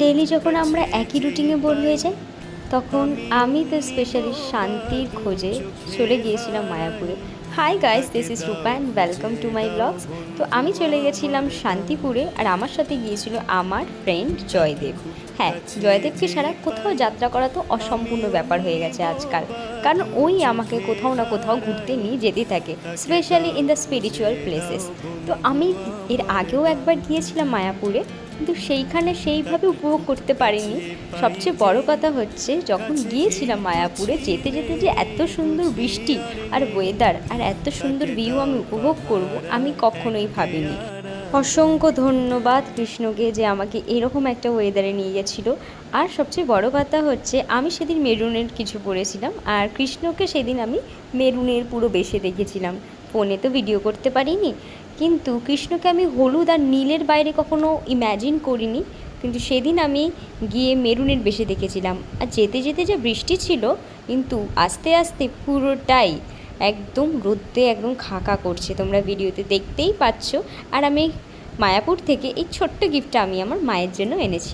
Daily যখন আমরা একই রুটিনে বোর হয়ে যাই, তখন আমি তো স্পেশালি শান্তির খোঁজে চলে গিয়েছিলাম মায়াপুরে। Hi guys, this is Rupa and welcome to my blogs. তো আমি চলে গেছিলাম শান্তিপুরে, আর আমার সাথে গিয়েছিল আমার ফ্রেন্ড জয়দেব। হ্যাঁ, জয়দেবকে ছাড়া কোথাও যাত্রা করা তো অসম্পূর্ণ ব্যাপার হয়ে গেছে আজকাল, কারণ ওই আমাকে কোথাও না কোথাও ঘুরতে নিয়ে যেতে থাকে, specially in the spiritual places. তো আমি এর আগেও একবার গিয়েছিলাম মায়াপুরে, কিন্তু সেইখানে সেইভাবে উপভোগ করতে পারিনি। সবচেয়ে বড় কথা হচ্ছে, যখন গিয়েছিলাম মায়াপুরে, যেতে যেতে যে এত সুন্দর বৃষ্টি আর ওয়েদার আর এত সুন্দর ভিউ আমি উপভোগ করব, আমি কখনোই ভাবিনি। অসংখ্য ধন্যবাদ কৃষ্ণকে যে আমাকে এরকম একটা ওয়েদারে নিয়ে গেছিলো। আর সবচেয়ে বড় কথা হচ্ছে, আমি সেদিন মেরুনের কিছু পরেছিলাম, আর কৃষ্ণকে সেদিন আমি মেরুনের পুরো বেশে দেখেছিলাম। ফোনে তো ভিডিও করতে পারিনি, কিন্তু কৃষ্ণকে আমি হলুদ আর নীলের বাইরে কখনো ইম্যাজিন করিনি। কিন্তু সেদিন আমি গিয়ে মেরুনের বেশে দেখেছিলাম। আর যেতে যেতে যে বৃষ্টি ছিল, কিন্তু আস্তে আস্তে পুরোটাই একদম রোদ্দে একদম খাকা করছে, তোমরা ভিডিওতে দেখতেই পাচ্ছ। আর আমি মায়াপুর থেকে এই ছোট্ট গিফটটা আমি আমার মায়ের জন্য এনেছি।